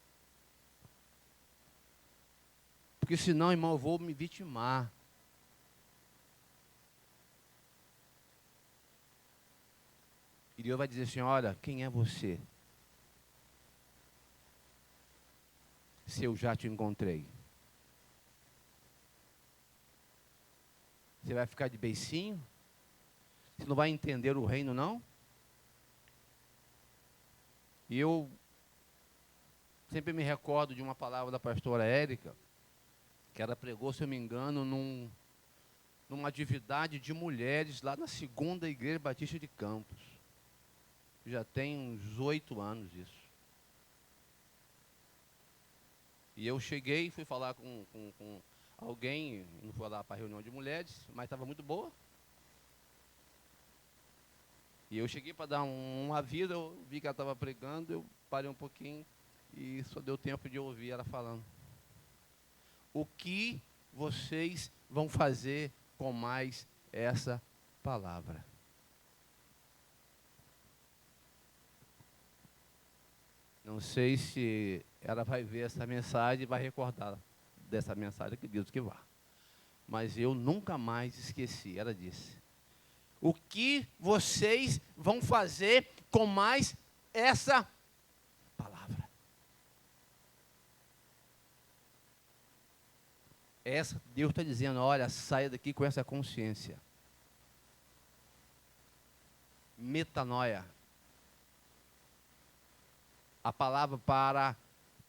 Porque senão, irmão, eu vou me vitimar. E Deus vai dizer assim, olha, quem é você? Se eu já te encontrei. Você vai ficar de beicinho? Você não vai entender o reino, não? E eu sempre me recordo de uma palavra da pastora Érica, que ela pregou, se eu me engano, numa atividade de mulheres lá na 2ª Igreja Batista de Campos. Já tem uns 8 anos isso. E eu cheguei, fui falar com alguém, não fui lá para a reunião de mulheres, mas estava muito boa. E eu cheguei para dar um aviso, eu vi que ela estava pregando, eu parei um pouquinho e só deu tempo de ouvir ela falando. O que vocês vão fazer com mais essa palavra? Não sei se ela vai ver essa mensagem e vai recordar dessa mensagem, acredito que vá. Mas eu nunca mais esqueci, ela disse. O que vocês vão fazer com mais essa palavra? Deus está dizendo, olha, saia daqui com essa consciência. Metanoia. A palavra para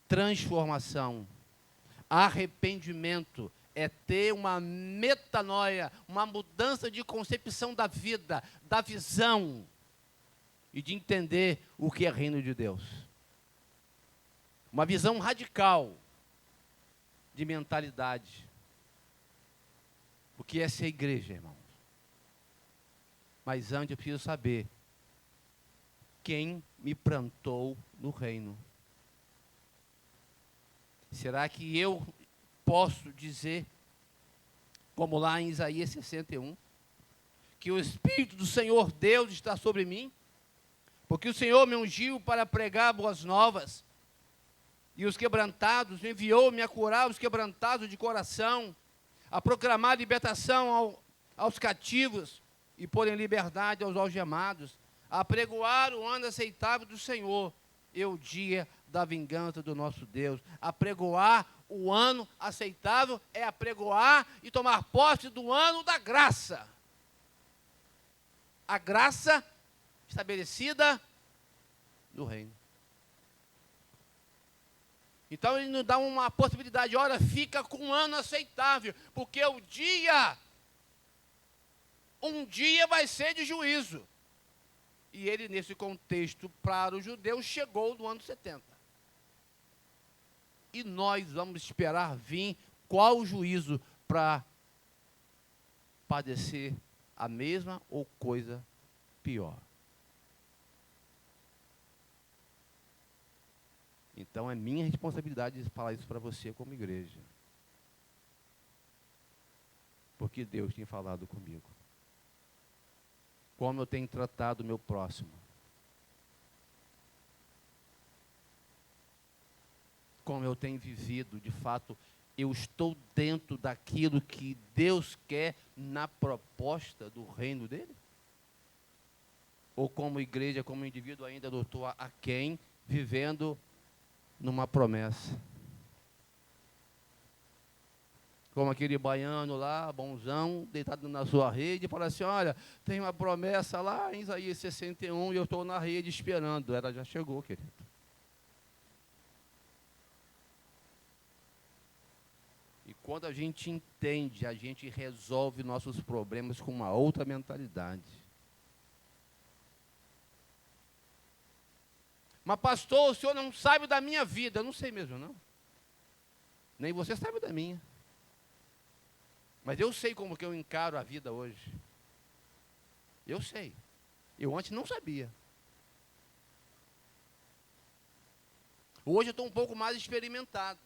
transformação, arrependimento, é ter uma metanoia, uma mudança de concepção da vida, da visão e de entender o que é reino de Deus. Uma visão radical de mentalidade. O que é ser igreja, irmãos? Mas antes eu preciso saber quem me plantou no reino. Será que eu posso dizer, como lá em Isaías 61, que o Espírito do Senhor Deus está sobre mim? Porque o Senhor me ungiu para pregar boas novas, e os quebrantados, enviou-me a curar os quebrantados de coração, a proclamar libertação aos cativos, e pôr em liberdade aos algemados, a apregoar o ano aceitável do Senhor, e o dia da vingança do nosso Deus. Apregoar o ano aceitável é apregoar e tomar posse do ano da graça. A graça estabelecida no reino. Então ele nos dá uma possibilidade, olha, fica com um ano aceitável, porque um dia vai ser de juízo. E ele, nesse contexto, para os judeus, chegou no ano 70. E nós vamos esperar vir qual o juízo para padecer a mesma ou coisa pior. Então é minha responsabilidade falar isso para você como igreja. Porque Deus tem falado comigo. Como eu tenho tratado o meu próximo. Como eu tenho vivido, de fato, eu estou dentro daquilo que Deus quer na proposta do reino dele? Ou como igreja, como indivíduo ainda não estou aquém, vivendo numa promessa? Como aquele baiano lá, bonzão, deitado na sua rede, fala assim, olha, tem uma promessa lá em Isaías 61 e eu estou na rede esperando. Ela já chegou, querido. E quando a gente entende, a gente resolve nossos problemas com uma outra mentalidade. Mas pastor, o senhor não sabe da minha vida. Eu não sei mesmo, não. Nem você sabe da minha. Mas eu sei como que eu encaro a vida hoje. Eu sei. Eu antes não sabia. Hoje eu estou um pouco mais experimentado.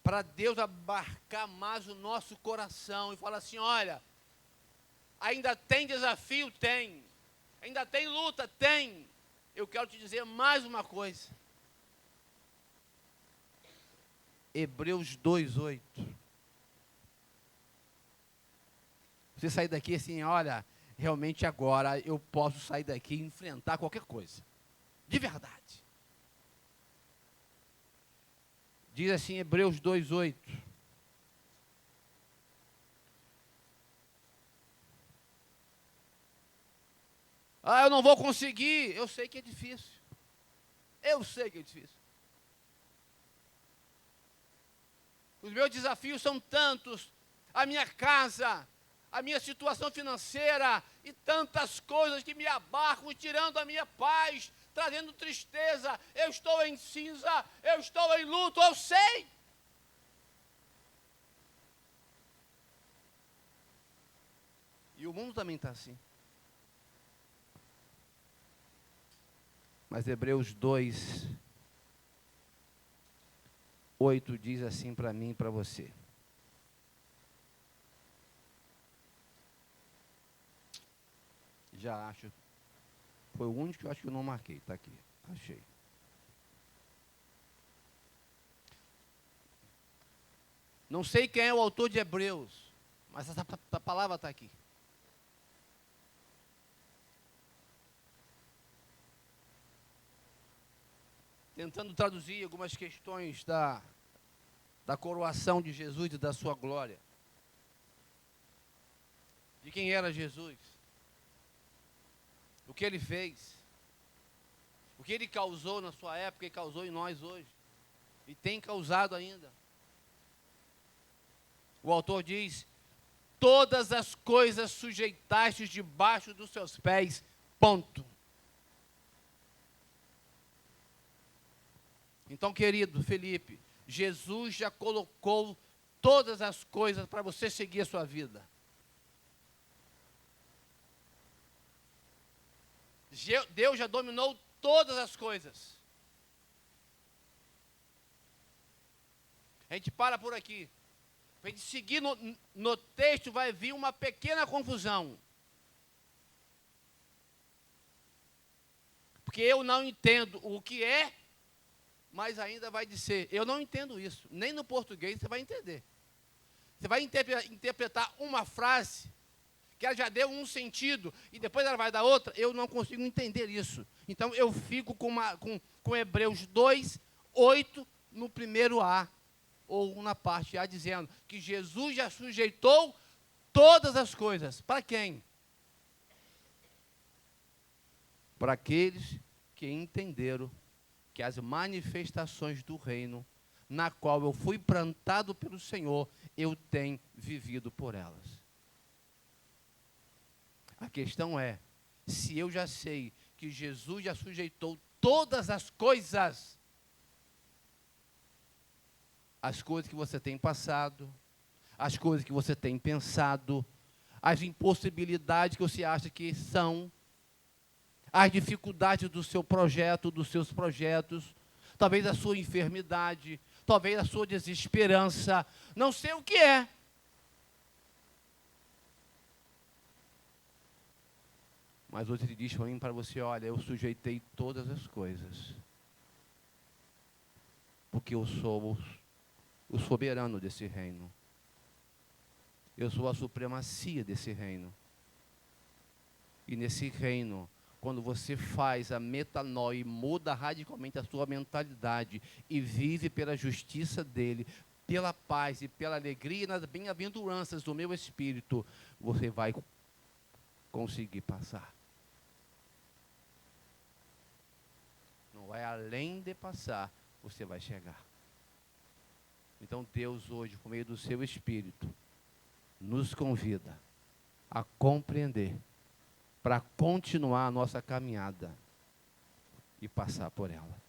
Para Deus abarcar mais o nosso coração e falar assim, olha, ainda tem desafio? Tem. Ainda tem luta? Tem. Eu quero te dizer mais uma coisa. Hebreus 2:8. Você sair daqui assim, olha, realmente agora eu posso sair daqui e enfrentar qualquer coisa. De verdade. Diz assim, Hebreus 2:8. Ah, eu não vou conseguir. Eu sei que é difícil. Eu sei que é difícil. Os meus desafios são tantos, a minha casa, a minha situação financeira e tantas coisas que me abarcam, tirando a minha paz, trazendo tristeza. Eu estou em cinza, eu estou em luto, eu sei. E o mundo também está assim. Mas Hebreus 2:8 diz assim para mim e para você. Já acho. Foi o único que eu acho que eu não marquei. Está aqui. Achei. Não sei quem é o autor de Hebreus, mas essa palavra está aqui. Tentando traduzir algumas questões da coroação de Jesus e da sua glória. De quem era Jesus. O que ele fez. O que ele causou na sua época e causou em nós hoje. E tem causado ainda. O autor diz: todas as coisas sujeitaste debaixo dos seus pés, ponto. Então, querido Felipe, Jesus já colocou todas as coisas para você seguir a sua vida. Deus já dominou todas as coisas. A gente para por aqui. Para a gente seguir no texto, vai vir uma pequena confusão. Porque eu não entendo o que é, mas ainda vai dizer, eu não entendo isso. Nem no português você vai entender. Você vai interpretar uma frase, que ela já deu um sentido, e depois ela vai dar outra, eu não consigo entender isso. Então eu fico com Hebreus 2:8 no primeiro A, ou na parte A, dizendo que Jesus já sujeitou todas as coisas. Para quem? Para aqueles que entenderam que as manifestações do reino, na qual eu fui plantado pelo Senhor, eu tenho vivido por elas. A questão é, se eu já sei que Jesus já sujeitou todas as coisas que você tem passado, as coisas que você tem pensado, as impossibilidades que você acha que são, as dificuldades do seu projeto, dos seus projetos, talvez a sua enfermidade, talvez a sua desesperança, não sei o que é. Mas hoje ele diz para mim, para você, olha, eu sujeitei todas as coisas, porque eu sou o soberano desse reino. Eu sou a supremacia desse reino. E nesse reino, quando você faz a metanoia e muda radicalmente a sua mentalidade e vive pela justiça dele, pela paz e pela alegria e nas bem-aventuranças do meu espírito, você vai conseguir passar. Não vai além de passar, você vai chegar. Então Deus hoje, por meio do seu Espírito, nos convida a compreender, para continuar a nossa caminhada e passar por ela.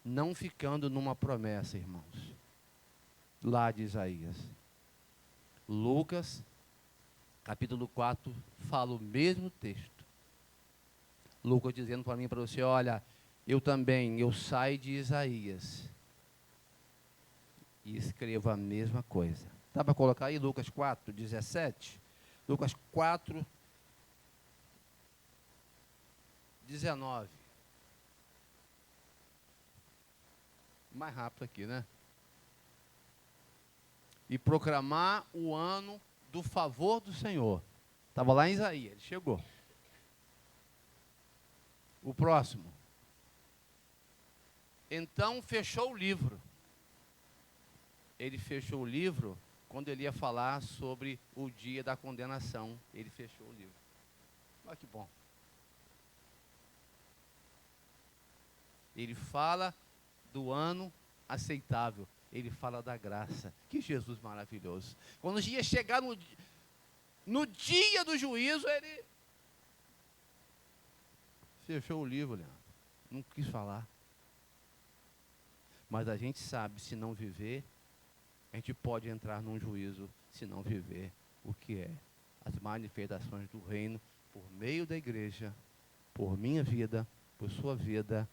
Não ficando numa promessa, irmãos, lá de Isaías. Lucas, capítulo 4, fala o mesmo texto. Lucas dizendo para mim e para você, olha, eu saio de Isaías e escrevo a mesma coisa. Dá para colocar aí Lucas 4, 17? Lucas 4, 19. Mais rápido aqui, né? E proclamar o ano do favor do Senhor. Estava lá em Isaías, ele chegou. O próximo. Então fechou o livro. Ele fechou o livro quando ele ia falar sobre o dia da condenação. Ele fechou o livro. Olha que bom. Ele fala do ano aceitável. ele fala da graça. Que Jesus maravilhoso. Quando ia chegar no dia do juízo, ele fechou o livro, Leandro. Não quis falar. Mas a gente sabe, se não viver, a gente pode entrar num juízo se não viver o que é as manifestações do reino por meio da igreja, por minha vida, por sua vida,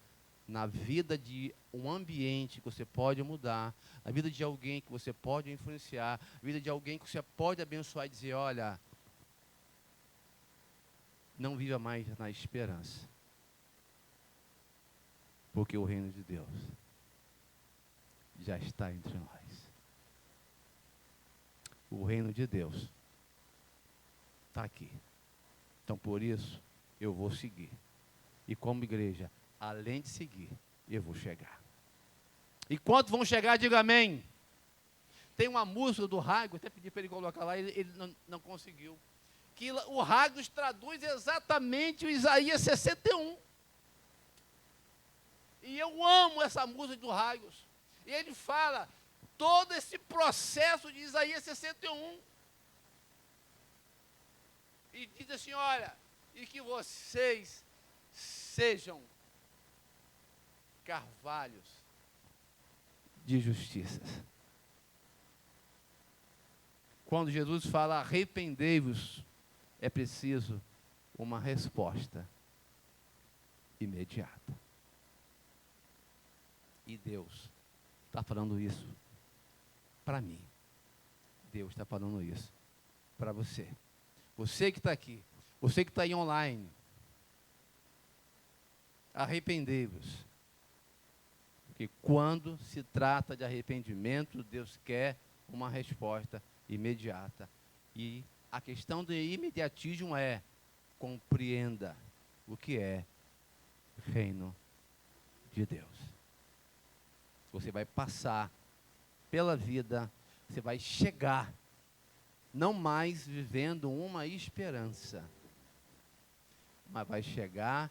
na vida de um ambiente que você pode mudar, na vida de alguém que você pode influenciar, na vida de alguém que você pode abençoar e dizer, olha, não viva mais na esperança, porque o reino de Deus já está entre nós. O reino de Deus está aqui. Então, por isso, eu vou seguir. E como igreja, além de seguir, eu vou chegar. E quantos vão chegar, diga amém. Tem uma música do Ragos, até pedi para ele colocar lá, ele não conseguiu. Que o Ragos traduz exatamente o Isaías 61. E eu amo essa música do Ragos. E ele fala todo esse processo de Isaías 61. E diz assim, olha, e que vocês sejam carvalhos de justiça. Quando Jesus fala arrependei-vos, é preciso uma resposta imediata. E Deus está falando isso para mim. Deus está falando isso para você. Você que está aqui, você que está aí online, arrependei-vos. Porque quando se trata de arrependimento, Deus quer uma resposta imediata. E a questão do imediatismo é, compreenda o que é o reino de Deus. Você vai passar pela vida, você vai chegar, não mais vivendo uma esperança, mas vai chegar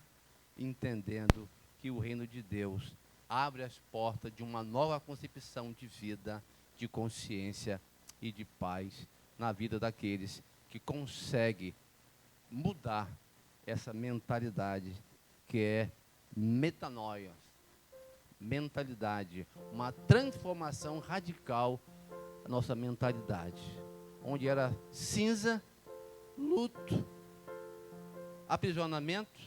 entendendo que o reino de Deus abre as portas de uma nova concepção de vida, de consciência e de paz na vida daqueles que conseguem mudar essa mentalidade que é metanoia, mentalidade, uma transformação radical da nossa mentalidade, onde era cinza, luto, aprisionamento,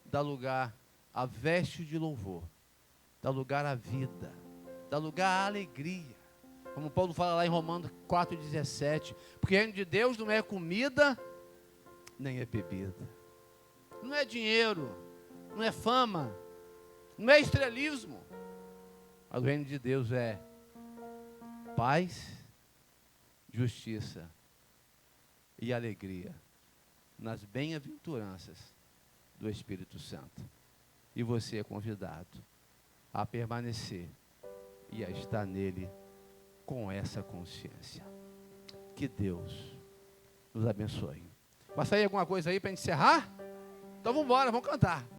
dá lugar a veste de louvor, dá lugar à vida, dá lugar à alegria. Como Paulo fala lá em Romanos 4,17, porque o reino de Deus não é comida, nem é bebida, não é dinheiro, não é fama, não é estrelismo, mas o reino de Deus é paz, justiça e alegria nas bem-aventuranças do Espírito Santo. E você é convidado a permanecer e a estar nele com essa consciência. Que Deus nos abençoe. Vai sair alguma coisa aí para encerrar? Então vamos embora, vamos cantar.